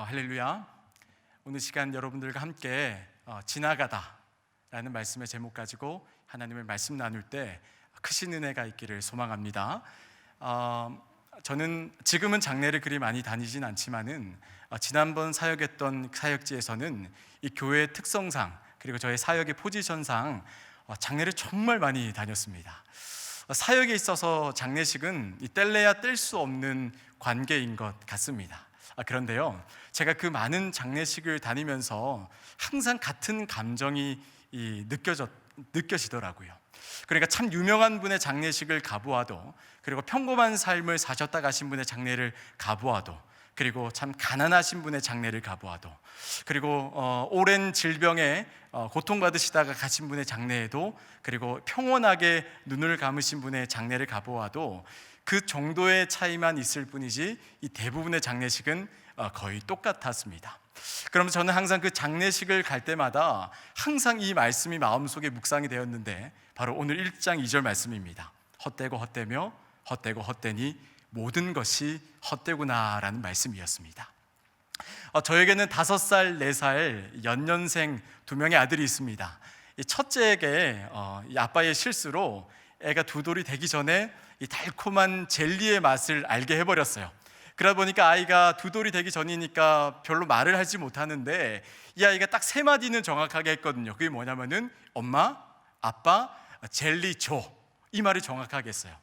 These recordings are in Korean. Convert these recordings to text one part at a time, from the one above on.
할렐루야. 오늘 시간 여러분들과 함께 지나가다 라는 말씀의 제목 가지고 하나님의 말씀 나눌 때 크신 은혜가 있기를 소망합니다. 저는 지금은 장례를 그리 많이 다니진 않지만은 지난번 사역했던 사역지에서는 이 교회의 특성상 그리고 저의 사역의 포지션상 장례를 정말 많이 다녔습니다. 사역에 있어서 장례식은 뗄래야 뗄 수 없는 관계인 것 같습니다. 그런데요, 제가 그 많은 장례식을 다니면서 항상 같은 감정이 느껴지더라고요. 그러니까 참 유명한 분의 장례식을 가보아도, 그리고 평범한 삶을 사셨다 가신 분의 장례를 가보아도, 그리고 참 가난하신 분의 장례를 가보아도, 그리고 오랜 질병에 고통받으시다가 가신 분의 장례에도, 그리고 평온하게 눈을 감으신 분의 장례를 가보아도 그 정도의 차이만 있을 뿐이지 이 대부분의 장례식은 거의 똑같았습니다. 그러면서 저는 항상 그 장례식을 갈 때마다 항상 이 말씀이 마음속에 묵상이 되었는데, 바로 오늘 1장 2절 말씀입니다. 헛되고 헛되며 헛되고 헛되니 모든 것이 헛되구나 라는 말씀이었습니다. 저에게는 5살, 4살 연년생 2명의 아들이 있습니다. 이 첫째에게 이 아빠의 실수로 애가 2돌이 되기 전에 이 달콤한 젤리의 맛을 알게 해버렸어요. 그러다 보니까 아이가 2돌이 되기 전이니까 별로 말을 하지 못하는데, 이 아이가 딱 3마디는 정확하게 했거든요. 그게 뭐냐면은 엄마, 아빠, 젤리 줘, 이 말이 정확하게 했어요.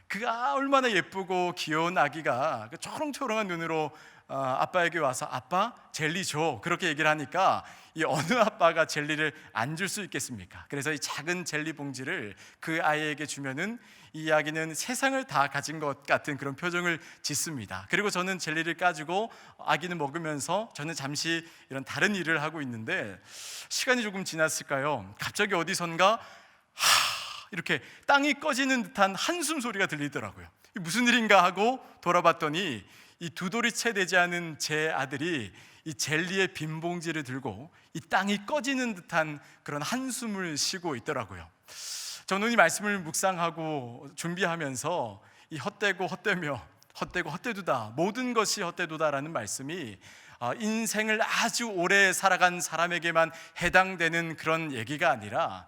그가 얼마나 예쁘고 귀여운 아기가 초롱초롱한 눈으로 아빠에게 와서 아빠 젤리 줘, 그렇게 얘기를 하니까 이 어느 아빠가 젤리를 안 줄 수 있겠습니까? 그래서 이 작은 젤리 봉지를 그 아이에게 주면은 이 아기는 세상을 다 가진 것 같은 그런 표정을 짓습니다. 그리고 저는 젤리를 까주고 아기는 먹으면서 저는 잠시 이런 다른 일을 하고 있는데, 시간이 조금 지났을까요? 갑자기 어디선가 이렇게 땅이 꺼지는 듯한 한숨 소리가 들리더라고요. 무슨 일인가 하고 돌아봤더니 이 2돌이 채 되지 않은 제 아들이 이 젤리의 빈 봉지를 들고 이 땅이 꺼지는 듯한 그런 한숨을 쉬고 있더라고요. 저는 이 말씀을 묵상하고 준비하면서 이 헛되고 헛되며 헛되고 헛되도다, 모든 것이 헛되도다라는 말씀이 인생을 아주 오래 살아간 사람에게만 해당되는 그런 얘기가 아니라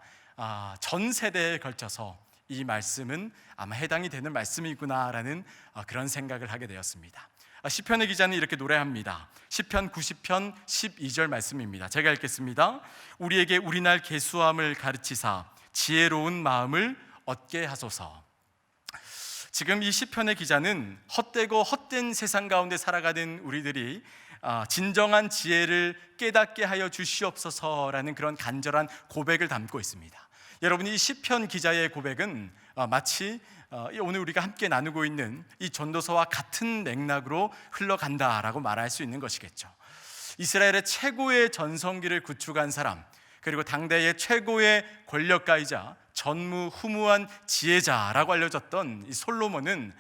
전 세대에 걸쳐서 이 말씀은 아마 해당이 되는 말씀이구나라는 그런 생각을 하게 되었습니다. 시편의 기자는 이렇게 노래합니다. 시편 90편 12절 말씀입니다. 제가 읽겠습니다. 우리에게 우리날 계수함을 가르치사 지혜로운 마음을 얻게 하소서. 지금 이 시편의 기자는 헛되고 헛된 세상 가운데 살아가는 우리들이 진정한 지혜를 깨닫게 하여 주시옵소서라는 그런 간절한 고백을 담고 있습니다. 여러분, 이 시편 기자의 고백은 마치 오늘 우리가 함께 나누고 있는 이 전도서와 같은 맥락으로 흘러간다라고 말할 수 있는 것이겠죠. 이스라엘의 최고의 전성기를 구축한 사람, 그리고 당대의 최고의 권력가이자 전무후무한 지혜자라고 알려졌던 이 솔로몬은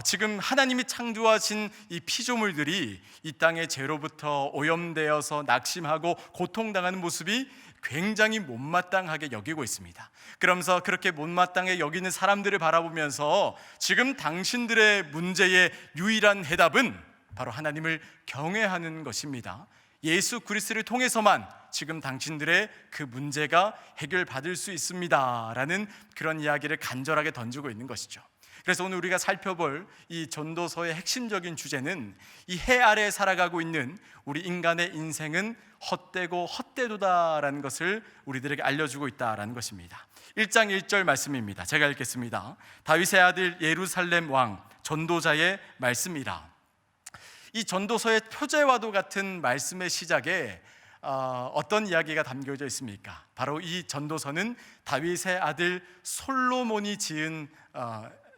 지금 하나님이 창조하신 이 피조물들이 이 땅의 죄로부터 오염되어서 낙심하고 고통당하는 모습이 굉장히 못마땅하게 여기고 있습니다. 그러면서 그렇게 못마땅하게 여기는 사람들을 바라보면서 지금 당신들의 문제의 유일한 해답은 바로 하나님을 경외하는 것입니다. 예수 그리스도를 통해서만 지금 당신들의 그 문제가 해결받을 수 있습니다 라는 그런 이야기를 간절하게 던지고 있는 것이죠. 그래서 오늘 우리가 살펴볼 이 전도서의 핵심적인 주제는 이 해 아래에 살아가고 있는 우리 인간의 인생은 헛되고 헛되도다라는 것을 우리들에게 알려주고 있다라는 것입니다. 1장 1절 말씀입니다. 제가 읽겠습니다. 다윗의 아들 예루살렘 왕 전도자의 말씀이라. 이 전도서의 표제와도 같은 말씀의 시작에 어떤 이야기가 담겨져 있습니까? 바로 이 전도서는 다윗의 아들 솔로몬이 지은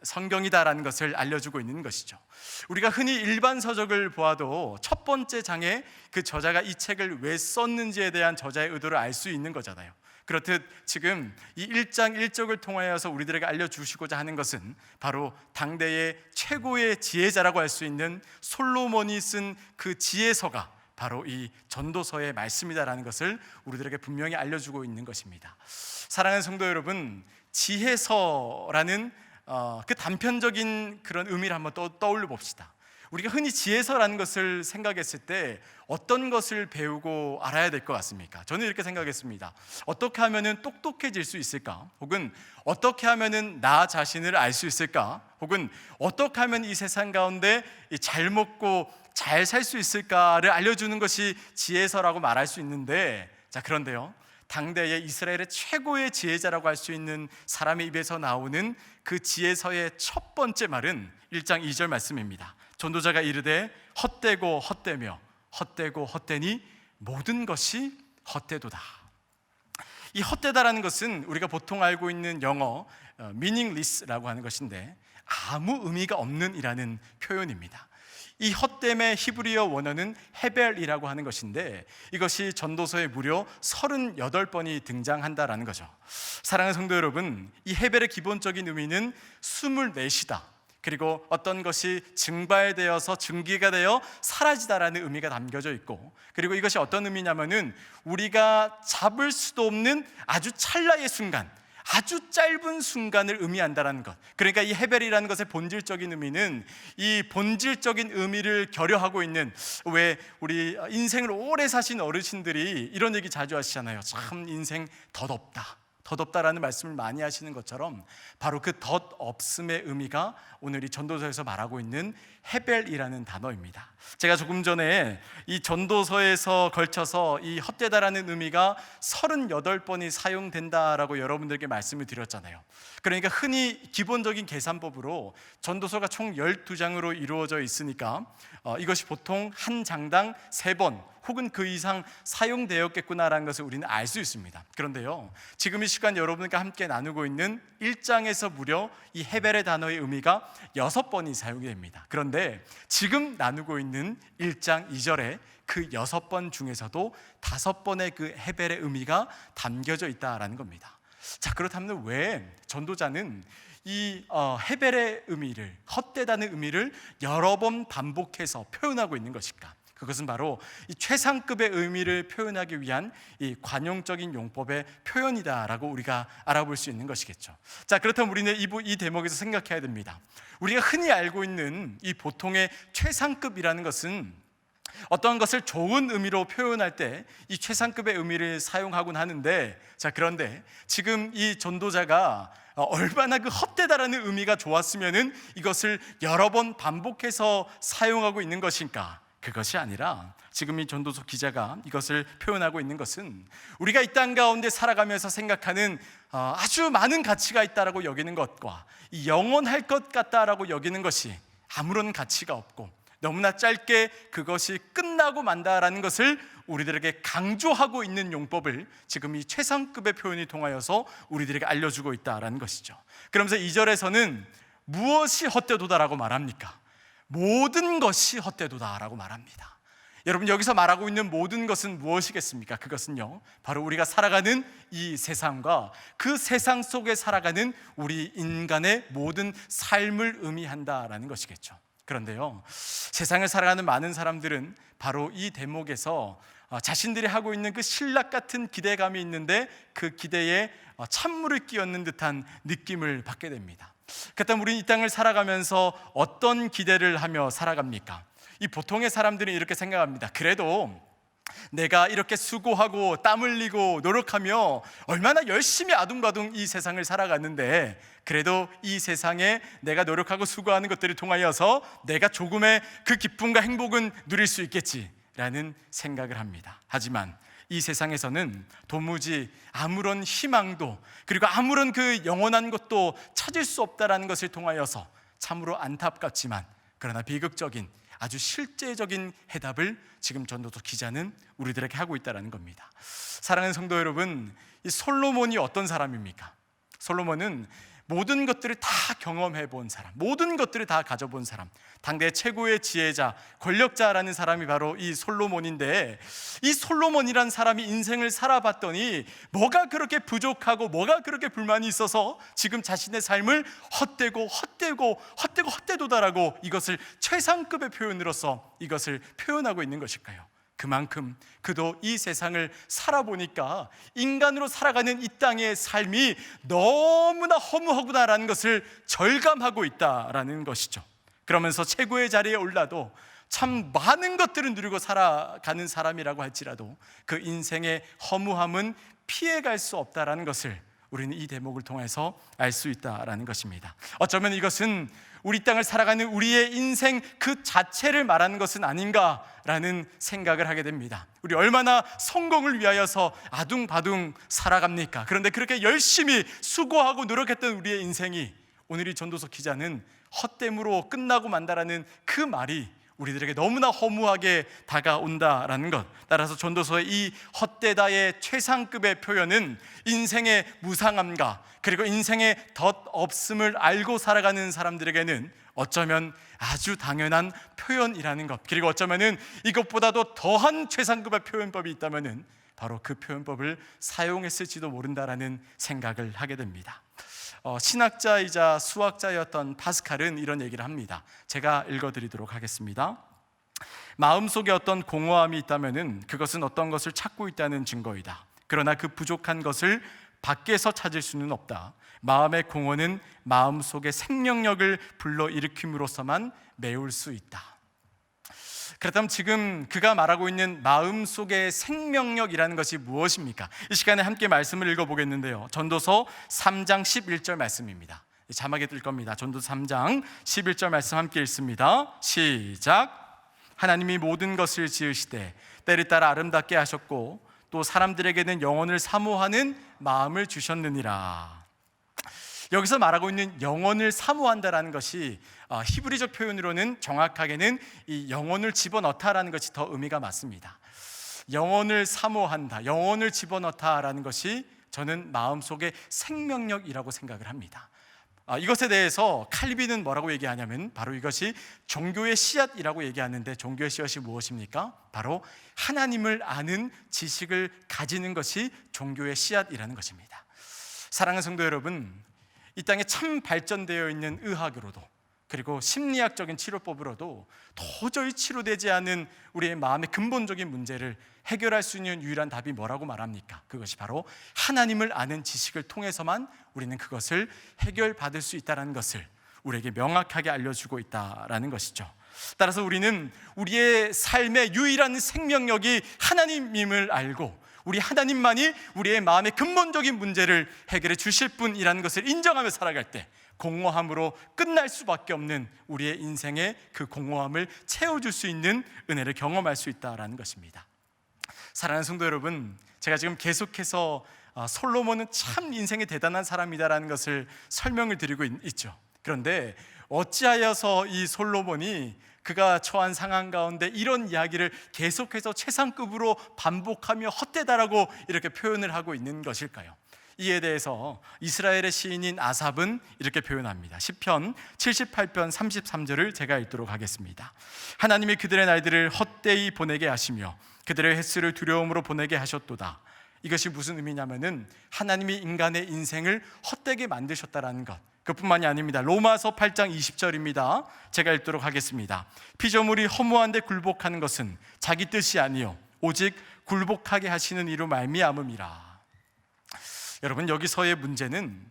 성경이다라는 것을 알려주고 있는 것이죠. 우리가 흔히 일반 서적을 보아도 첫 번째 장에 그 저자가 이 책을 왜 썼는지에 대한 저자의 의도를 알 수 있는 거잖아요. 그렇듯 지금 이 1장 1절을 통하여서 우리들에게 알려주시고자 하는 것은 바로 당대의 최고의 지혜자라고 할 수 있는 솔로몬이 쓴 그 지혜서가 바로 이 전도서의 말씀이다라는 것을 우리들에게 분명히 알려주고 있는 것입니다. 사랑하는 성도 여러분, 지혜서라는 그 단편적인 그런 의미를 한번 떠올려 봅시다. 우리가 흔히 지혜서라는 것을 생각했을 때 어떤 것을 배우고 알아야 될 것 같습니까? 저는 이렇게 생각했습니다. 어떻게 하면 똑똑해질 수 있을까? 혹은 어떻게 하면 나 자신을 알 수 있을까? 혹은 어떻게 하면 이 세상 가운데 잘 먹고 잘 살 수 있을까를 알려주는 것이 지혜서라고 말할 수 있는데, 자, 그런데요, 당대의 이스라엘의 최고의 지혜자라고 할 수 있는 사람의 입에서 나오는 그 지혜서의 첫 번째 말은 1장 2절 말씀입니다. 전도자가 이르되 헛되고 헛되며 헛되고 헛되니 모든 것이 헛되도다. 이 헛되다라는 것은 우리가 보통 알고 있는 영어 meaningless라고 하는 것인데, 아무 의미가 없는 이라는 표현입니다. 이 헛됨의 히브리어 원어는 헤벨이라고 하는 것인데, 이것이 전도서에 무려 38번이 등장한다라는 거죠. 사랑하는 성도 여러분, 이 헤벨의 기본적인 의미는 숨을 내쉬다, 그리고 어떤 것이 증발되어서 증기가 되어 사라지다라는 의미가 담겨져 있고, 그리고 이것이 어떤 의미냐면은 우리가 잡을 수도 없는 아주 찰나의 순간, 아주 짧은 순간을 의미한다는 것. 그러니까 이 헤벨이라는 것의 본질적인 의미는 이 본질적인 의미를 결여하고 있는, 왜 우리 인생을 오래 사신 어르신들이 이런 얘기 자주 하시잖아요. 참 인생 덧없다라는 말씀을 많이 하시는 것처럼, 바로 그 덧없음의 의미가 오늘 이 전도서에서 말하고 있는 헤벨이라는 단어입니다. 제가 조금 전에 이 전도서에서 걸쳐서 이 헛되다라는 의미가 38번이 사용된다라고 여러분들께 말씀을 드렸잖아요. 그러니까 흔히 기본적인 계산법으로 전도서가 총 12장으로 이루어져 있으니까 이것이 보통 한 장당 3번 혹은 그 이상 사용되었겠구나라는 것을 우리는 알 수 있습니다. 그런데요, 지금 이 시간 여러분과 함께 나누고 있는 1장에서 무려 이 헤벨의 단어의 의미가 6번이 사용이 됩니다. 그런데 지금 나누고 있는 1장 2절에 그 6번 중에서도 5번의 그 헤벨의 의미가 담겨져 있다라는 겁니다. 자, 그렇다면 왜 전도자는 이 헤벨의 의미를, 헛되다는 의미를 여러 번 반복해서 표현하고 있는 것일까? 그것은 바로 이 최상급의 의미를 표현하기 위한 이 관용적인 용법의 표현이다라고 우리가 알아볼 수 있는 것이겠죠. 자, 그렇다면 우리는 이 대목에서 생각해야 됩니다. 우리가 흔히 알고 있는 이 보통의 최상급이라는 것은 어떤 것을 좋은 의미로 표현할 때 이 최상급의 의미를 사용하곤 하는데, 자, 그런데 지금 이 전도자가 얼마나 그 헛되다라는 의미가 좋았으면은 이것을 여러 번 반복해서 사용하고 있는 것인가? 그것이 아니라 지금 이 전도서 기자가 이것을 표현하고 있는 것은 우리가 이 땅 가운데 살아가면서 생각하는 아주 많은 가치가 있다라고 여기는 것과 이 영원할 것 같다라고 여기는 것이 아무런 가치가 없고 너무나 짧게 그것이 끝나고 만다라는 것을 우리들에게 강조하고 있는 용법을 지금 이 최상급의 표현이 통하여서 우리들에게 알려주고 있다라는 것이죠. 그러면서 2절에서는 무엇이 헛되도다라고 말합니까? 모든 것이 헛되도다라고 말합니다. 여러분, 여기서 말하고 있는 모든 것은 무엇이겠습니까? 그것은요, 바로 우리가 살아가는 이 세상과 그 세상 속에 살아가는 우리 인간의 모든 삶을 의미한다라는 것이겠죠. 그런데요, 세상을 살아가는 많은 사람들은 바로 이 대목에서 자신들이 하고 있는 그 신락 같은 기대감이 있는데 그 기대에 찬물을 끼얹는 듯한 느낌을 받게 됩니다. 그렇다면 우리는 이 땅을 살아가면서 어떤 기대를 하며 살아갑니까? 이 보통의 사람들은 이렇게 생각합니다. 그래도 내가 이렇게 수고하고 땀 흘리고 노력하며 얼마나 열심히 아둥바둥 이 세상을 살아갔는데, 그래도 이 세상에 내가 노력하고 수고하는 것들을 통하여서 내가 조금의 그 기쁨과 행복은 누릴 수 있겠지라는 생각을 합니다. 하지만 이 세상에서는 도무지 아무런 희망도, 그리고 아무런 그 영원한 것도 찾을 수 없다라는 것을 통하여서 참으로 안타깝지만 그러나 비극적인 아주 실제적인 해답을 지금 전도서 기자는 우리들에게 하고 있다는 겁니다. 사랑하는 성도 여러분, 이 솔로몬이 어떤 사람입니까? 솔로몬은 모든 것들을 다 경험해 본 사람, 모든 것들을 다 가져본 사람, 당대 최고의 지혜자, 권력자라는 사람이 바로 이 솔로몬인데, 이 솔로몬이란 사람이 인생을 살아봤더니 뭐가 그렇게 부족하고 뭐가 그렇게 불만이 있어서 지금 자신의 삶을 헛되도다라고 이것을 최상급의 표현으로서 이것을 표현하고 있는 것일까요? 그만큼 그도 이 세상을 살아보니까 인간으로 살아가는 이 땅의 삶이 너무나 허무하구나라는 것을 절감하고 있다라는 것이죠. 그러면서 최고의 자리에 올라도 참 많은 것들을 누리고 살아가는 사람이라고 할지라도 그 인생의 허무함은 피해갈 수 없다라는 것을 우리는 이 대목을 통해서 알 수 있다라는 것입니다. 어쩌면 이것은 우리 땅을 살아가는 우리의 인생 그 자체를 말하는 것은 아닌가라는 생각을 하게 됩니다. 우리 얼마나 성공을 위하여서 아둥바둥 살아갑니까? 그런데 그렇게 열심히 수고하고 노력했던 우리의 인생이 오늘 이 전도서 기자는 헛됨으로 끝나고 만다라는 그 말이 우리들에게 너무나 허무하게 다가온다라는 것. 따라서 전도서의 이 헛되다의 최상급의 표현은 인생의 무상함과 그리고 인생의 덧없음을 알고 살아가는 사람들에게는 어쩌면 아주 당연한 표현이라는 것, 그리고 어쩌면은 이것보다도 더한 최상급의 표현법이 있다면은 바로 그 표현법을 사용했을지도 모른다라는 생각을 하게 됩니다. 신학자이자 수학자였던 파스칼은 이런 얘기를 합니다. 제가 읽어드리도록 하겠습니다. 마음속에 어떤 공허함이 있다면 그것은 어떤 것을 찾고 있다는 증거이다. 그러나 그 부족한 것을 밖에서 찾을 수는 없다. 마음의 공허는 마음속의 생명력을 불러일으킴으로써만 메울 수 있다. 그렇다면 지금 그가 말하고 있는 마음속의 생명력이라는 것이 무엇입니까? 이 시간에 함께 말씀을 읽어보겠는데요, 전도서 3장 11절 말씀입니다. 자막에 뜰 겁니다. 전도서 3장 11절 말씀 함께 읽습니다. 시작. 하나님이 모든 것을 지으시되 때를 따라 아름답게 하셨고 또 사람들에게는 영혼을 사모하는 마음을 주셨느니라. 여기서 말하고 있는 영혼을 사모한다라는 것이 히브리적 표현으로는 정확하게는 이 영혼을 집어넣다라는 것이 더 의미가 맞습니다. 영혼을 사모한다, 영혼을 집어넣다라는 것이 저는 마음속의 생명력이라고 생각을 합니다. 이것에 대해서 칼빈은 뭐라고 얘기하냐면 바로 이것이 종교의 씨앗이라고 얘기하는데, 종교의 씨앗이 무엇입니까? 바로 하나님을 아는 지식을 가지는 것이 종교의 씨앗이라는 것입니다. 사랑하는 성도 여러분, 이 땅에 참 발전되어 있는 의학으로도 그리고 심리학적인 치료법으로도 도저히 치료되지 않은 우리의 마음의 근본적인 문제를 해결할 수 있는 유일한 답이 뭐라고 말합니까? 그것이 바로 하나님을 아는 지식을 통해서만 우리는 그것을 해결받을 수 있다는 것을 우리에게 명확하게 알려주고 있다는 것이죠. 따라서 우리는 우리의 삶의 유일한 생명력이 하나님임을 알고 우리 하나님만이 우리의 마음의 근본적인 문제를 해결해 주실 분이라는 것을 인정하며 살아갈 때 공허함으로 끝날 수밖에 없는 우리의 인생의 그 공허함을 채워줄 수 있는 은혜를 경험할 수 있다는 것입니다. 사랑하는 성도 여러분, 제가 지금 계속해서 솔로몬은 참 인생에 대단한 사람이다라는 것을 설명을 드리고 있죠. 그런데 어찌하여서 이 솔로몬이 그가 처한 상황 가운데 이런 이야기를 계속해서 최상급으로 반복하며 헛되다라고 이렇게 표현을 하고 있는 것일까요? 이에 대해서 이스라엘의 시인인 아삽은 이렇게 표현합니다. 시편 78편 33절을 제가 읽도록 하겠습니다. 하나님이 그들의 날들을 헛되이 보내게 하시며 그들의 횟수를 두려움으로 보내게 하셨도다. 이것이 무슨 의미냐면은 하나님이 인간의 인생을 헛되게 만드셨다라는 것, 그뿐만이 아닙니다. 로마서 8장 20절입니다. 제가 읽도록 하겠습니다. 피조물이 허무한데 굴복하는 것은 자기 뜻이 아니요 오직 굴복하게 하시는 이로 말미암음이라. 여러분, 여기서의 문제는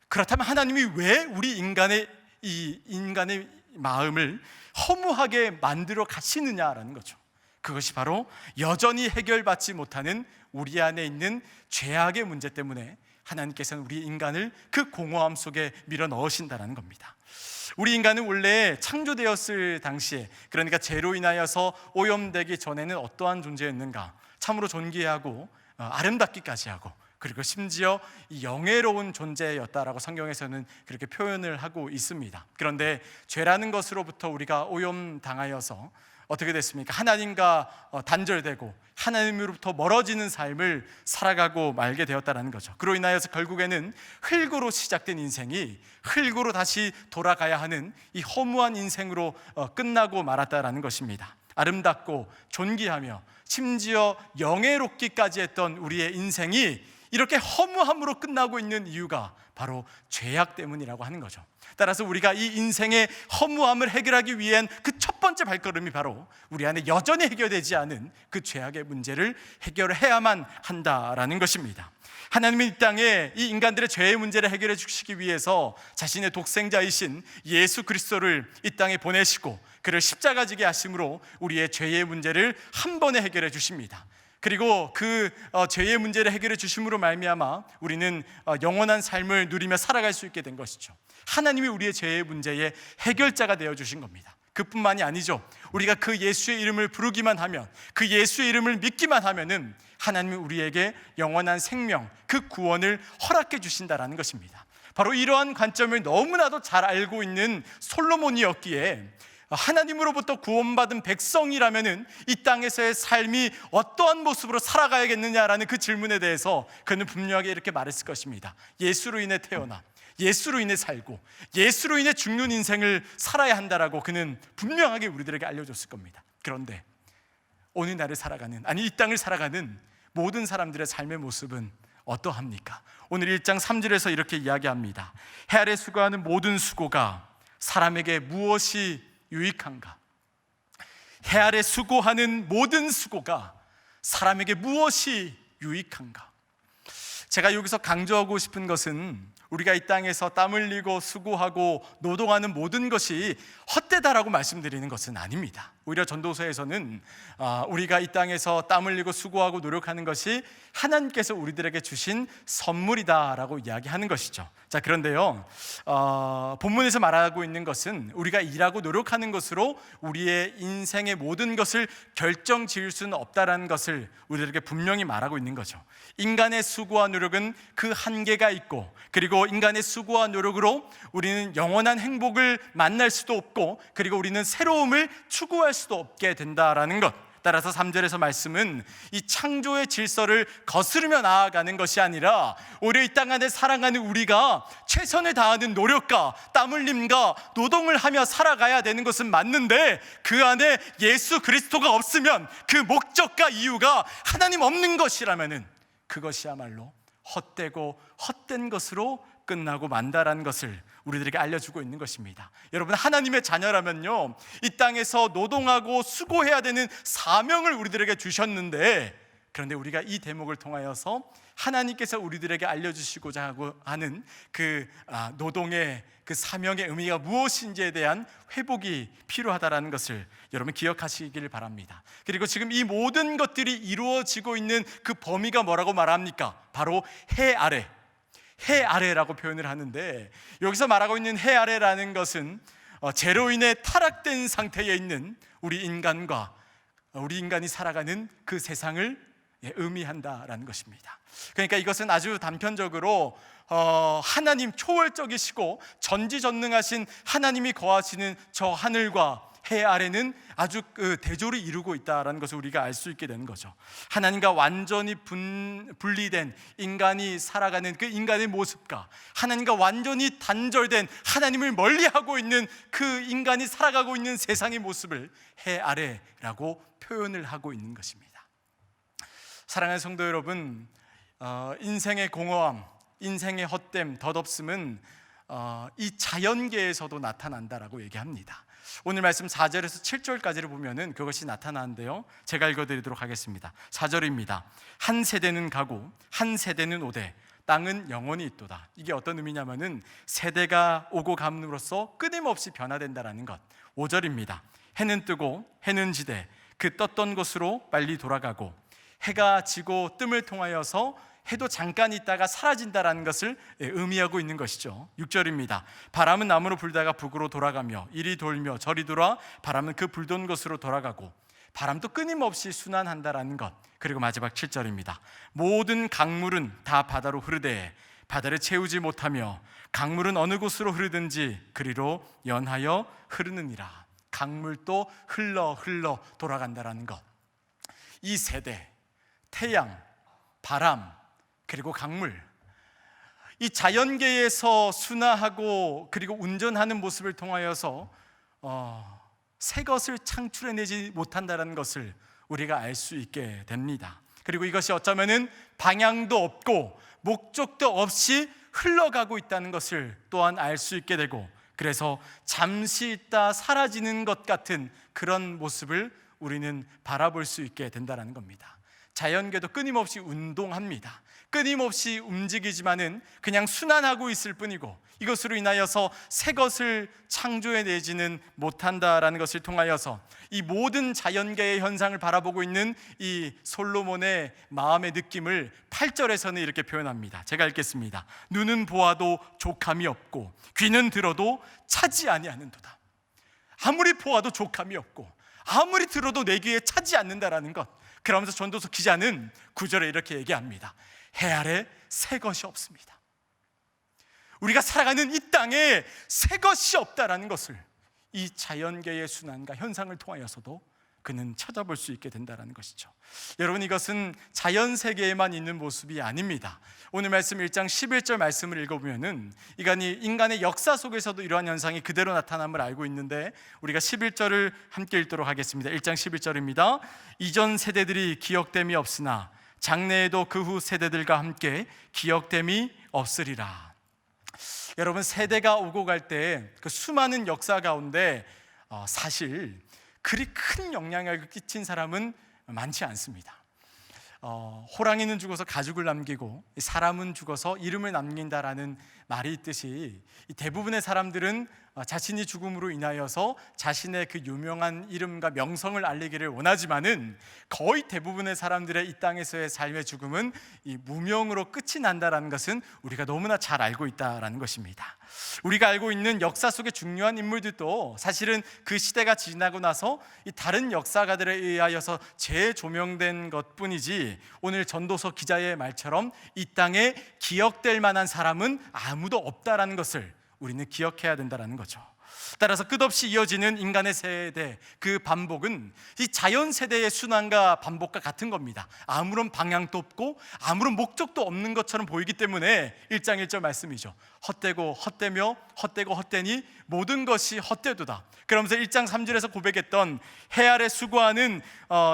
그렇다면 하나님이 왜 우리 인간의 마음을 허무하게 만들어 가시느냐라는 거죠. 그것이 바로 여전히 해결받지 못하는 우리 안에 있는 죄악의 문제 때문에 하나님께서는 우리 인간을 그 공허함 속에 밀어 넣으신다는 겁니다. 우리 인간은 원래 창조되었을 당시에, 그러니까 죄로 인하여서 오염되기 전에는 어떠한 존재였는가? 참으로 존귀하고 아름답기까지 하고, 그리고 심지어 영예로운 존재였다라고 성경에서는 그렇게 표현을 하고 있습니다. 그런데 죄라는 것으로부터 우리가 오염당하여서 어떻게 됐습니까? 하나님과 단절되고 하나님으로부터 멀어지는 삶을 살아가고 말게 되었다는 거죠. 그로 인하여서 결국에는 흙으로 시작된 인생이 흙으로 다시 돌아가야 하는 이 허무한 인생으로 끝나고 말았다는 것입니다. 아름답고 존귀하며 심지어 영예롭기까지 했던 우리의 인생이 이렇게 허무함으로 끝나고 있는 이유가 바로 죄악 때문이라고 하는 거죠. 따라서 우리가 이 인생의 허무함을 해결하기 위한 그 첫 번째 발걸음이 바로 우리 안에 여전히 해결되지 않은 그 죄악의 문제를 해결해야만 한다라는 것입니다. 하나님은 이 땅에 이 인간들의 죄의 문제를 해결해 주시기 위해서 자신의 독생자이신 예수 그리스도를 이 땅에 보내시고 그를 십자가 지게 하심으로 우리의 죄의 문제를 한 번에 해결해 주십니다. 그리고 그 죄의 문제를 해결해 주심으로 말미암아 우리는 영원한 삶을 누리며 살아갈 수 있게 된 것이죠. 하나님이 우리의 죄의 문제의 해결자가 되어 주신 겁니다. 그뿐만이 아니죠. 우리가 그 예수의 이름을 부르기만 하면, 그 예수의 이름을 믿기만 하면은 하나님이 우리에게 영원한 생명, 그 구원을 허락해 주신다라는 것입니다. 바로 이러한 관점을 너무나도 잘 알고 있는 솔로몬이었기에 하나님으로부터 구원받은 백성이라면은 이 땅에서의 삶이 어떠한 모습으로 살아가야겠느냐라는 그 질문에 대해서 그는 분명하게 이렇게 말했을 것입니다. 예수로 인해 태어나 예수로 인해 살고 예수로 인해 죽는 인생을 살아야 한다라고 그는 분명하게 우리들에게 알려줬을 겁니다. 그런데 오늘날을 살아가는, 아니 이 땅을 살아가는 모든 사람들의 삶의 모습은 어떠합니까? 오늘 1장 3절에서 이렇게 이야기합니다. 해 아래 수고하는 모든 수고가 사람에게 무엇이 유익한가? 해 아래 수고하는 모든 수고가 사람에게 무엇이 유익한가? 제가 여기서 강조하고 싶은 것은 우리가 이 땅에서 땀 흘리고 수고하고 노동하는 모든 것이 헛되다라고 말씀드리는 것은 아닙니다. 오히려 전도서에서는 우리가 이 땅에서 땀 흘리고 수고하고 노력하는 것이 하나님께서 우리들에게 주신 선물이다라고 이야기하는 것이죠. 자, 그런데요, 본문에서 말하고 있는 것은 우리가 일하고 노력하는 것으로 우리의 인생의 모든 것을 결정 지을 수는 없다라는 것을 우리들에게 분명히 말하고 있는 거죠. 인간의 수고와 노력은 그 한계가 있고, 그리고 인간의 수고와 노력으로 우리는 영원한 행복을 만날 수도 없고, 그리고 우리는 새로움을 추구할 수도 없게 된다라는 것. 따라서 3절에서 말씀은 이 창조의 질서를 거스르며 나아가는 것이 아니라 오히려 이 땅 안에 살아가는 우리가 최선을 다하는 노력과 땀 흘림과 노동을 하며 살아가야 되는 것은 맞는데, 그 안에 예수 그리스도가 없으면, 그 목적과 이유가 하나님 없는 것이라면은 그것이야말로 헛되고 헛된 것으로 끝나고 만다라는 것을 우리들에게 알려주고 있는 것입니다. 여러분, 하나님의 자녀라면요, 이 땅에서 노동하고 수고해야 되는 사명을 우리들에게 주셨는데, 그런데 우리가 이 대목을 통하여서 하나님께서 우리들에게 알려주시고자 하는 그 노동의 그 사명의 의미가 무엇인지에 대한 회복이 필요하다는 것을 여러분 기억하시길 바랍니다. 그리고 지금 이 모든 것들이 이루어지고 있는 그 범위가 뭐라고 말합니까? 바로 해 아래라고 표현을 하는데, 여기서 말하고 있는 해 아래라는 것은 죄로 인해 타락된 상태에 있는 우리 인간이 살아가는 그 세상을 의미한다라는 것입니다. 그러니까 이것은 아주 단편적으로 하나님, 초월적이시고 전지전능하신 하나님이 거하시는 저 하늘과 해 아래는 아주 대조를 이루고 있다는 것을 우리가 알 수 있게 되는 거죠. 하나님과 완전히 분리된 인간이 살아가는 그 인간의 모습과 하나님과 완전히 단절된, 하나님을 멀리하고 있는 그 인간이 살아가고 있는 세상의 모습을 해 아래라고 표현을 하고 있는 것입니다. 사랑하는 성도 여러분, 인생의 공허함, 인생의 헛됨, 덧없음은 이 자연계에서도 나타난다라고 얘기합니다. 오늘 말씀 4절에서 7절까지를 보면은 그것이 나타나는데요, 제가 읽어드리도록 하겠습니다. 4절입니다. 한 세대는 가고 한 세대는 오되 땅은 영원히 있도다. 이게 어떤 의미냐면은 세대가 오고 감으로써 끊임없이 변화된다라는 것. 5절입니다. 해는 뜨고 해는 지되 그 떴던 곳으로 빨리 돌아가고, 해가 지고 뜸을 통하여서 해도 잠깐 있다가 사라진다라는 것을 의미하고 있는 것이죠. 6절입니다. 바람은 남으로 불다가 북으로 돌아가며 이리 돌며 저리 돌아 바람은 그 불던 곳으로 돌아가고, 바람도 끊임없이 순환한다라는 것. 그리고 마지막 7절입니다. 모든 강물은 다 바다로 흐르되 바다를 채우지 못하며 강물은 어느 곳으로 흐르든지 그리로 연하여 흐르느니라. 강물도 흘러 돌아간다라는 것. 이 세대, 태양, 바람, 그리고 강물, 이 자연계에서 순화하고 그리고 운전하는 모습을 통하여서 새 것을 창출해내지 못한다는 것을 우리가 알 수 있게 됩니다. 그리고 이것이 어쩌면은 방향도 없고 목적도 없이 흘러가고 있다는 것을 또한 알 수 있게 되고, 그래서 잠시 있다 사라지는 것 같은 그런 모습을 우리는 바라볼 수 있게 된다는 겁니다. 자연계도 끊임없이 운동합니다. 끊임없이 움직이지만은 그냥 순환하고 있을 뿐이고, 이것으로 인하여서 새 것을 창조해내지는 못한다라는 것을 통하여서 이 모든 자연계의 현상을 바라보고 있는 이 솔로몬의 마음의 느낌을 8절에서는 이렇게 표현합니다. 제가 읽겠습니다. 눈은 보아도 족함이 없고 귀는 들어도 차지 아니하는도다. 아무리 보아도 족함이 없고 아무리 들어도 내 귀에 차지 않는다라는 것. 그러면서 전도서 기자는 9절에 이렇게 얘기합니다. 해 아래 새 것이 없습니다. 우리가 살아가는 이 땅에 새 것이 없다라는 것을 이 자연계의 순환과 현상을 통하여서도 그는 찾아볼 수 있게 된다는 것이죠. 여러분, 이것은 자연 세계에만 있는 모습이 아닙니다. 오늘 말씀 1장 11절 말씀을 읽어보면은 인간의 역사 속에서도 이러한 현상이 그대로 나타남을 알고 있는데, 우리가 11절을 함께 읽도록 하겠습니다. 1장 11절입니다. 이전 세대들이 기억됨이 없으나 장래에도 그 후 세대들과 함께 기억됨이 없으리라. 여러분, 세대가 오고 갈 때 그 수많은 역사 가운데 사실 그리 큰 영향을 끼친 사람은 많지 않습니다. 호랑이는 죽어서 가죽을 남기고 사람은 죽어서 이름을 남긴다라는 말이 있듯이, 대부분의 사람들은 자신이 죽음으로 인하여서 자신의 그 유명한 이름과 명성을 알리기를 원하지만은 거의 대부분의 사람들의 이 땅에서의 삶의 죽음은 이 무명으로 끝이 난다라는 것은 우리가 너무나 잘 알고 있다라는 것입니다. 우리가 알고 있는 역사 속의 중요한 인물들도 사실은 그 시대가 지나고 나서 이 다른 역사가들에 의하여서 재조명된 것뿐이지, 오늘 전도서 기자의 말처럼 이 땅에 기억될 만한 사람은 아무도 없다라는 것을 우리는 기억해야 된다는 거죠. 따라서 끝없이 이어지는 인간의 세대, 그 반복은 이 자연 세대의 순환과 반복과 같은 겁니다. 아무런 방향도 없고 아무런 목적도 없는 것처럼 보이기 때문에 1장 1절 말씀이죠. 헛되고 헛되며 헛되고 헛되니 모든 것이 헛되도다. 그러면서 1장 3절에서 고백했던 해 아래 수고하는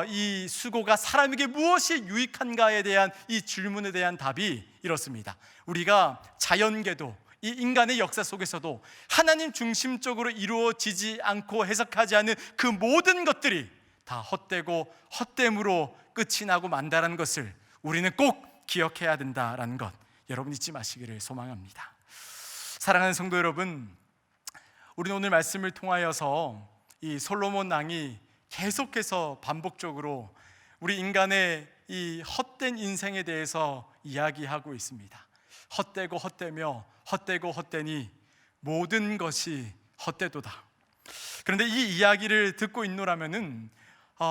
이 수고가 사람에게 무엇이 유익한가에 대한 이 질문에 대한 답이 이렇습니다. 우리가 자연계도 이 인간의 역사 속에서도 하나님 중심적으로 이루어지지 않고 해석하지 않는 그 모든 것들이 다 헛되고 헛됨으로 끝이 나고 만다라는 것을 우리는 꼭 기억해야 된다라는 것, 여러분 잊지 마시기를 소망합니다. 사랑하는 성도 여러분, 우리는 오늘 말씀을 통하여서 이 솔로몬 왕이 계속해서 반복적으로 우리 인간의 이 헛된 인생에 대해서 이야기하고 있습니다. 헛되고 헛되며 헛되고 헛되니 모든 것이 헛되도다. 그런데 이 이야기를 듣고 있노라면은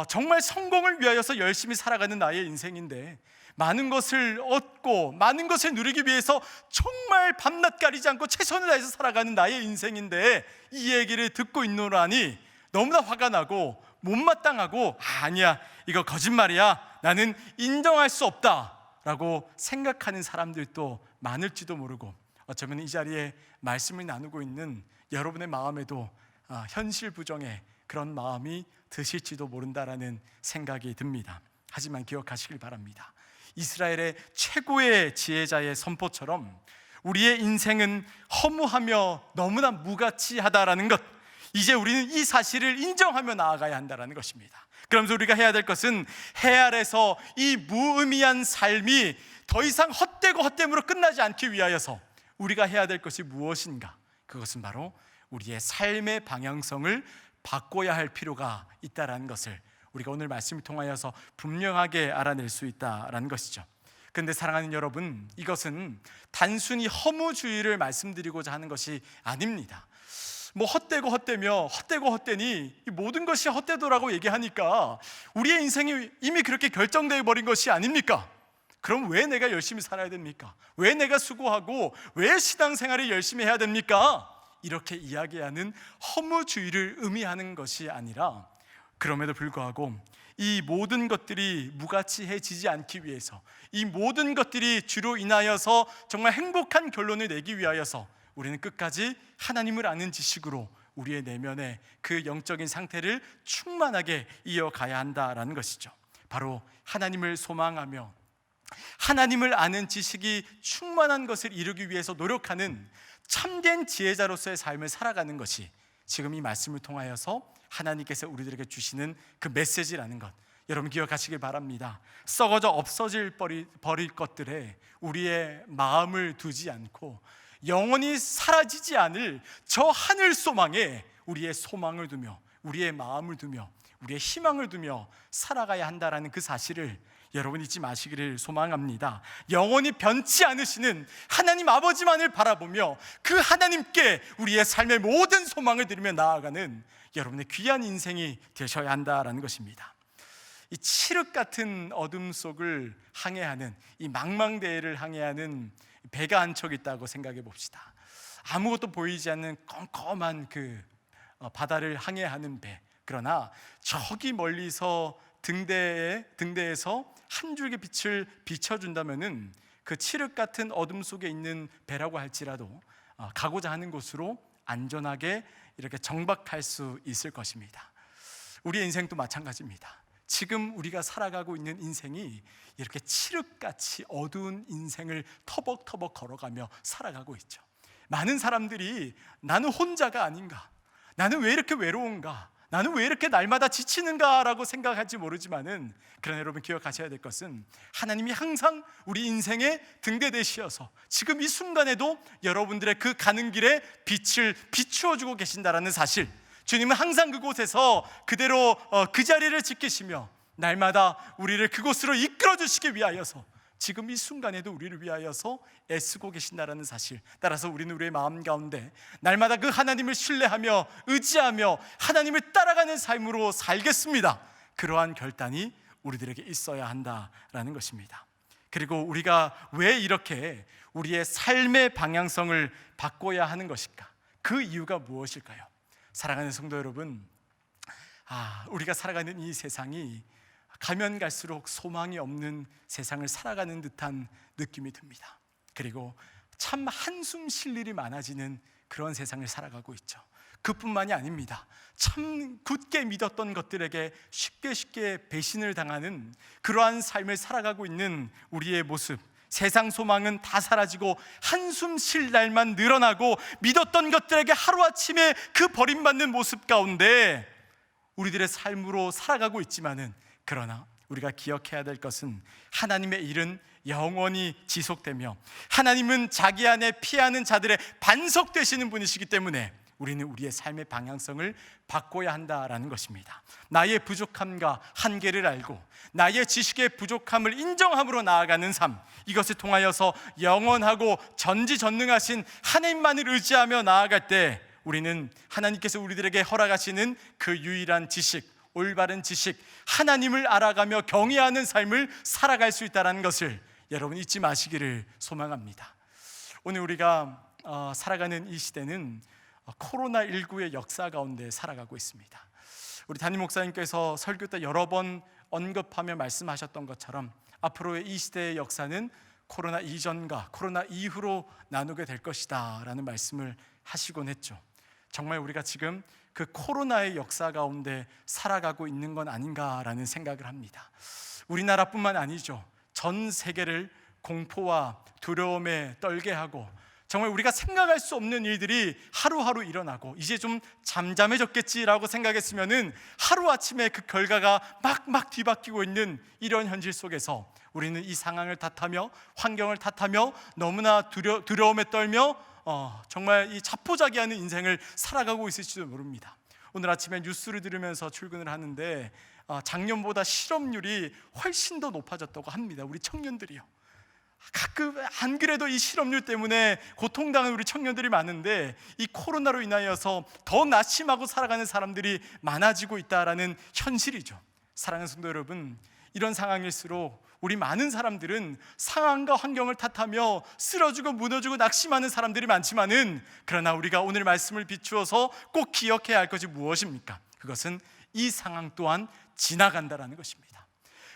정말 성공을 위하여서 열심히 살아가는 나의 인생인데, 많은 것을 얻고 많은 것을 누리기 위해서 정말 밤낮 가리지 않고 최선을 다해서 살아가는 나의 인생인데, 이 얘기를 듣고 있노라니 너무나 화가 나고 못마땅하고 아니야, 이거 거짓말이야, 나는 인정할 수 없다 라고 생각하는 사람들도 많을지도 모르고, 어쩌면 이 자리에 말씀을 나누고 있는 여러분의 마음에도 현실 부정의 그런 마음이 드실지도 모른다라는 생각이 듭니다. 하지만 기억하시길 바랍니다. 이스라엘의 최고의 지혜자의 선포처럼 우리의 인생은 허무하며 너무나 무가치하다라는 것, 이제 우리는 이 사실을 인정하며 나아가야 한다는 것입니다. 그러면서 우리가 해야 될 것은 해 아래서 이 무의미한 삶이 더 이상 헛되고 헛됨으로 끝나지 않기 위하여서 우리가 해야 될 것이 무엇인가? 그것은 바로 우리의 삶의 방향성을 바꿔야 할 필요가 있다라는 것을 우리가 오늘 말씀을 통하여서 분명하게 알아낼 수 있다라는 것이죠. 그런데 사랑하는 여러분, 이것은 단순히 허무주의를 말씀드리고자 하는 것이 아닙니다. 헛되고 헛되며 헛되고 헛되니 이 모든 것이 헛되도라고 얘기하니까 우리의 인생이 이미 그렇게 결정되어 버린 것이 아닙니까? 그럼 왜 내가 열심히 살아야 됩니까? 왜 내가 수고하고 왜 신앙생활을 열심히 해야 됩니까? 이렇게 이야기하는 허무주의를 의미하는 것이 아니라, 그럼에도 불구하고 이 모든 것들이 무가치해지지 않기 위해서, 이 모든 것들이 주로 인하여서 정말 행복한 결론을 내기 위하여서 우리는 끝까지 하나님을 아는 지식으로 우리의 내면의 그 영적인 상태를 충만하게 이어가야 한다라는 것이죠. 바로 하나님을 소망하며 하나님을 아는 지식이 충만한 것을 이루기 위해서 노력하는 참된 지혜자로서의 삶을 살아가는 것이 지금 이 말씀을 통하여서 하나님께서 우리들에게 주시는 그 메시지라는 것, 여러분 기억하시길 바랍니다. 썩어져 없어질 버릴 것들에 우리의 마음을 두지 않고 영원히 사라지지 않을 저 하늘 소망에 우리의 소망을 두며 우리의 마음을 두며 우리의 희망을 두며 살아가야 한다라는 그 사실을 여러분 잊지 마시기를 소망합니다. 영원히 변치 않으시는 하나님 아버지만을 바라보며 그 하나님께 우리의 삶의 모든 소망을 드리며 나아가는 여러분의 귀한 인생이 되셔야 한다라는 것입니다. 이 칠흑 같은 어둠 속을 항해하는, 이 망망대해를 항해하는 배가 한 척 있다고 생각해 봅시다. 아무것도 보이지 않는 컴컴한 그 바다를 항해하는 배. 그러나 저기 멀리서 등대에서 한 줄기 빛을 비춰준다면은 그 칠흑 같은 어둠 속에 있는 배라고 할지라도 가고자 하는 곳으로 안전하게 이렇게 정박할 수 있을 것입니다. 우리의 인생도 마찬가지입니다. 지금 우리가 살아가고 있는 인생이 이렇게 칠흑같이 어두운 인생을 터벅터벅 걸어가며 살아가고 있죠. 많은 사람들이 나는 혼자가 아닌가, 나는 왜 이렇게 외로운가, 나는 왜 이렇게 날마다 지치는가라고 생각할지 모르지만은, 그러나 여러분 기억하셔야 될 것은 하나님이 항상 우리 인생의 등대 되시어서 지금 이 순간에도 여러분들의 그 가는 길에 빛을 비추어 주고 계신다라는 사실, 주님은 항상 그곳에서 그대로 그 자리를 지키시며 날마다 우리를 그곳으로 이끌어 주시기 위하여서 지금 이 순간에도 우리를 위하여서 애쓰고 계신다라는 사실, 따라서 우리는 우리의 마음 가운데 날마다 그 하나님을 신뢰하며 의지하며 하나님을 따라가는 삶으로 살겠습니다, 그러한 결단이 우리들에게 있어야 한다라는 것입니다. 그리고 우리가 왜 이렇게 우리의 삶의 방향성을 바꿔야 하는 것일까? 그 이유가 무엇일까요? 사랑하는 성도 여러분, 우리가 살아가는 이 세상이 가면 갈수록 소망이 없는 세상을 살아가는 듯한 느낌이 듭니다. 그리고 참 한숨 쉴 일이 많아지는 그런 세상을 살아가고 있죠. 그뿐만이 아닙니다. 참 굳게 믿었던 것들에게 쉽게 배신을 당하는 그러한 삶을 살아가고 있는 우리의 모습, 세상 소망은 다 사라지고 한숨 쉴 날만 늘어나고 믿었던 것들에게 하루아침에 그 버림받는 모습 가운데 우리들의 삶으로 살아가고 있지만은, 그러나 우리가 기억해야 될 것은 하나님의 일은 영원히 지속되며 하나님은 자기 안에 피하는 자들의 반석 되시는 분이시기 때문에 우리는 우리의 삶의 방향성을 바꿔야 한다라는 것입니다. 나의 부족함과 한계를 알고 나의 지식의 부족함을 인정함으로 나아가는 삶, 이것을 통하여서 영원하고 전지전능하신 하나님만을 의지하며 나아갈 때 우리는 하나님께서 우리들에게 허락하시는 그 유일한 지식, 올바른 지식, 하나님을 알아가며 경외하는 삶을 살아갈 수 있다는 것을 여러분 잊지 마시기를 소망합니다. 오늘 우리가 살아가는 이 시대는 코로나19의 역사 가운데 살아가고 있습니다. 우리 담임 목사님께서 설교 때 여러 번 언급하며 말씀하셨던 것처럼 앞으로의 이 시대의 역사는 코로나 이전과 코로나 이후로 나누게 될 것이다 라는 말씀을 하시곤 했죠. 정말 우리가 지금 그 코로나의 역사 가운데 살아가고 있는 건 아닌가라는 생각을 합니다. 우리나라뿐만 아니죠. 전 세계를 공포와 두려움에 떨게 하고 정말 우리가 생각할 수 없는 일들이 하루하루 일어나고 이제 좀 잠잠해졌겠지라고 생각했으면은 하루아침에 그 결과가 막 뒤바뀌고 있는 이런 현실 속에서 우리는 이 상황을 탓하며 환경을 탓하며 너무나 두려움에 떨며 정말 이 자포자기하는 인생을 살아가고 있을지도 모릅니다. 오늘 아침에 뉴스를 들으면서 출근을 하는데 작년보다 실업률이 훨씬 더 높아졌다고 합니다. 우리 청년들이요. 가끔 안 그래도 이 실업률 때문에 고통당하는 우리 청년들이 많은데 이 코로나로 인하여서 더 낙심하고 살아가는 사람들이 많아지고 있다라는 현실이죠. 사랑하는 성도 여러분, 이런 상황일수록 우리 많은 사람들은 상황과 환경을 탓하며 쓰러지고 무너지고 낙심하는 사람들이 많지만은, 그러나 우리가 오늘 말씀을 비추어서 꼭 기억해야 할 것이 무엇입니까? 그것은 이 상황 또한 지나간다라는 것입니다.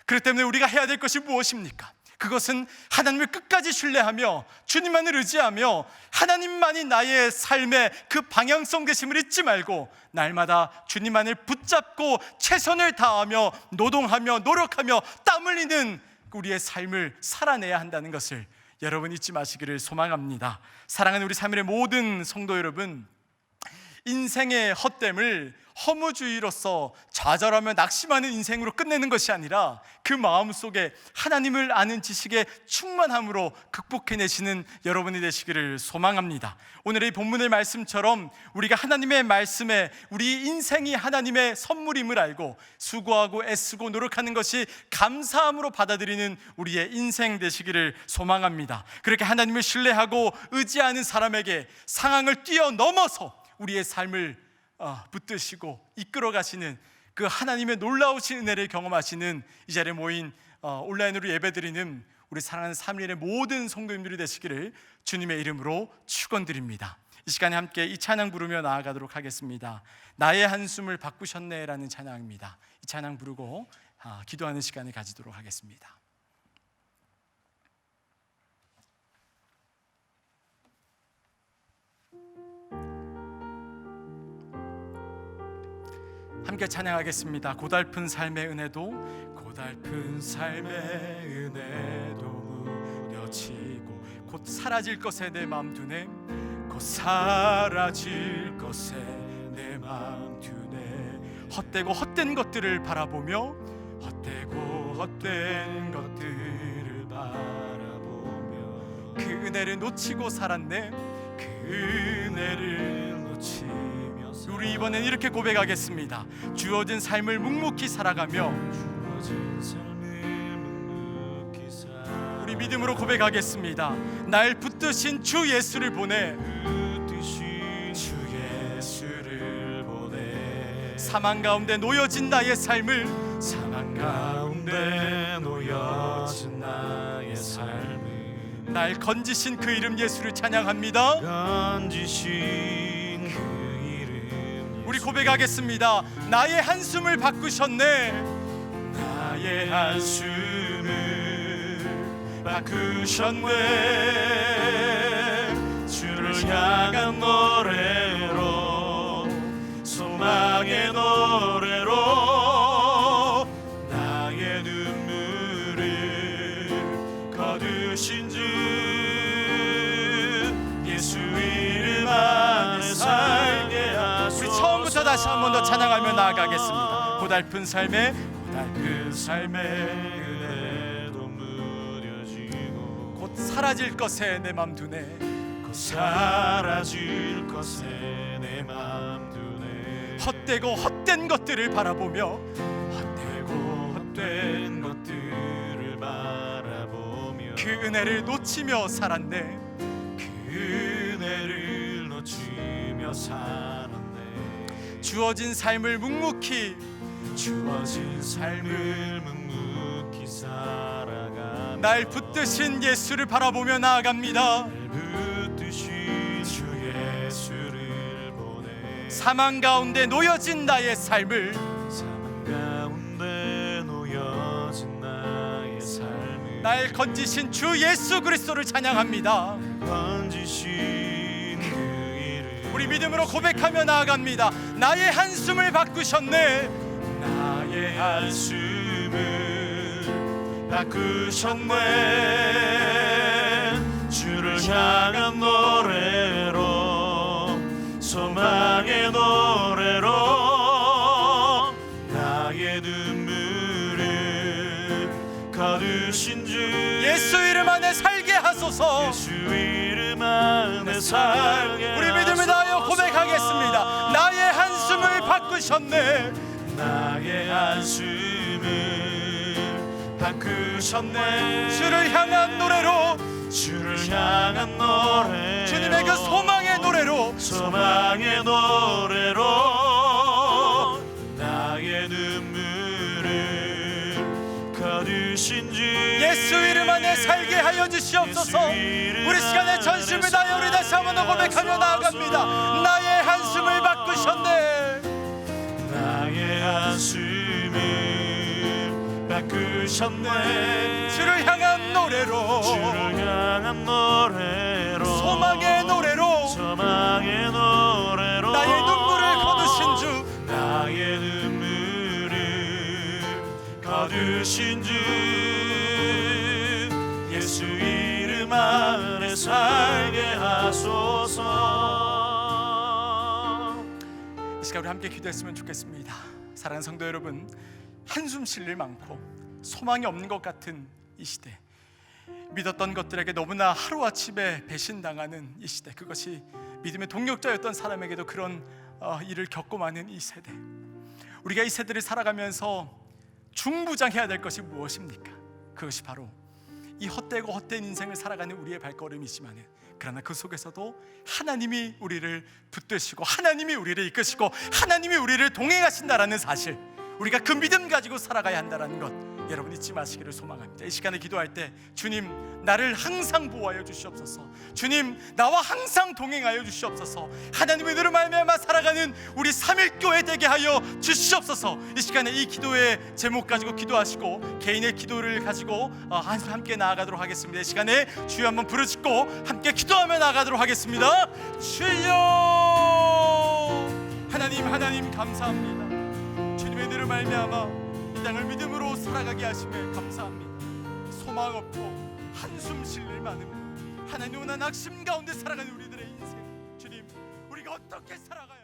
그렇기 때문에 우리가 해야 될 것이 무엇입니까? 그것은 하나님을 끝까지 신뢰하며 주님만을 의지하며 하나님만이 나의 삶의 그 방향성 되심을 잊지 말고 날마다 주님만을 붙잡고 최선을 다하며 노동하며 노력하며 땀 흘리는 우리의 삶을 살아내야 한다는 것을 여러분 잊지 마시기를 소망합니다. 사랑하는 우리 사물의 모든 성도 여러분, 인생의 헛됨을 허무주의로서 좌절하며 낙심하는 인생으로 끝내는 것이 아니라 그 마음속에 하나님을 아는 지식의 충만함으로 극복해내시는 여러분이 되시기를 소망합니다. 오늘의 본문의 말씀처럼 우리가 하나님의 말씀에 우리 인생이 하나님의 선물임을 알고 수고하고 애쓰고 노력하는 것이 감사함으로 받아들이는 우리의 인생 되시기를 소망합니다. 그렇게 하나님을 신뢰하고 의지하는 사람에게 상황을 뛰어넘어서 우리의 삶을 붙드시고 이끌어 가시는 그 하나님의 놀라우신 은혜를 경험하시는 이 자리에 모인 온라인으로 예배드리는 우리 사랑하는 삼일의 모든 성도님들이 되시기를 주님의 이름으로 축원드립니다. 이 시간에 함께 이 찬양 부르며 나아가도록 하겠습니다. 나의 한숨을 바꾸셨네 라는 찬양입니다. 이 찬양 부르고 기도하는 시간을 가지도록 하겠습니다. 함께 찬양하겠습니다. 고달픈 삶의 은혜도 고달픈 삶의 은혜도 무뎌지고 곧 사라질 것에 내 맘 두네 곧 사라질 것에 내 맘 두네 헛되고 헛된 것들을 바라보며 헛되고 헛된 것들을 바라보며 그 은혜를 놓치고 살았네 그 은혜를 놓치며 우리 이번엔 이렇게 고백하겠습니다. 주어진 삶을 묵묵히 살아가며 우리 믿음으로 고백하겠습니다. 날 붙드신 주 예수를 보내 사망 가운데 놓여진 나의 삶을 사망 가운데 놓여진 나의 삶을 날 건지신 그 이름 예수를 찬양합니다. 건지신 우리 고백하겠습니다. 나의 한숨을 바꾸셨네 나의 한숨을 바꾸셨네 주를 향한 노래로 소망의 노래로 나의 눈물을 거두신 주 예수 이름 안에 살게 하소서. 우리 처음부터 다시 한 번 더 찬양하며 나아가겠습니다. 고달픈 삶의 은혜도 무뎌지고 곧 사라질 것에 내 맘 두네 곧 사라질 것에 내 맘 두네 헛되고 헛된 것들을 바라보며 헛되고 헛된 것들을 바라보며 그 은혜를 놓치며 살았네 그 은혜를 놓치며 살았네 주어진 삶을 묵묵히 살아가 날 붙드신 예수를 바라보며 나아갑니다. 날 붙드신 주 예수를 보내 사망 가운데 놓여진 나의 삶을 날 건지신 주 예수 그리스도를 찬양합니다. 우리 믿음으로 고백하며 나아갑니다. 나의 한숨을 바꾸셨네 나의 한숨을 바꾸셨네 주를 향한 노래로 소망의 노래로 나의 눈물을 거두신 주 예수 이름 안에 살게 하소서 예수 이름 안에 살게 하소서 우리 믿음을 다하여 고백하겠습니다. 나의 한숨을 바꾸셨네 나의 한숨을 바꾸셨네 주를 향한 노래로 주를 향한 노래 주님의 그 소망의 노래로 소망의 노래로 나의 눈물을 거두신 주 예수 이름 안에 살게 하여 주시옵소서. 우리 시간에 전심을 다하여 우리 다시 한번 더 고백하며 나아갑니다. 나의 한숨을 바꾸셨네 나의 한숨을 바꾸셨네 주를 향한 향한 노래로 주를 향한 노래로 소망의 노래로 소망의 노래로 나의 눈물을 거두신 주 나의 눈물을 거두신 주 예수 이름 안에 살게 하소서. 이 시간 우리 함께 기도했으면 좋겠습니다. 사랑하는 성도 여러분, 한숨 쉴 일 많고 소망이 없는 것 같은 이 시대, 믿었던 것들에게 너무나 하루아침에 배신당하는 이 시대, 그것이 믿음의 동력자였던 사람에게도 그런 일을 겪고 마는 이 세대, 우리가 이 세대를 살아가면서 중부장해야 될 것이 무엇입니까? 그것이 바로 이 헛되고 헛된 인생을 살아가는 우리의 발걸음이지만, 그러나 그 속에서도 하나님이 우리를 붙드시고 하나님이 우리를 이끄시고 하나님이 우리를 동행하신다라는 사실, 우리가 그 믿음 가지고 살아가야 한다는 것 여러분 잊지 마시기를 소망합니다. 이 시간에 기도할 때 주님 나를 항상 보호하여 주시옵소서, 주님 나와 항상 동행하여 주시옵소서, 하나님의 은혜로 말미암아 살아가는 우리 삼일교회 되게 하여 주시옵소서. 이 시간에 이 기도의 제목 가지고 기도하시고 개인의 기도를 가지고 함께 나아가도록 하겠습니다. 이 시간에 주여 한번 부르짖고 함께 기도하며 나아가도록 하겠습니다. 주여, 하나님 감사합니다. 주님의 은혜로 말미암아 이 땅을 믿음으로 살아가게 하심에 감사합니다. 소망 없고 한숨 쉴 일 많음, 하나님 원한 낙심 가운데 살아가는 우리들의 인생, 주님 우리가 어떻게 살아가야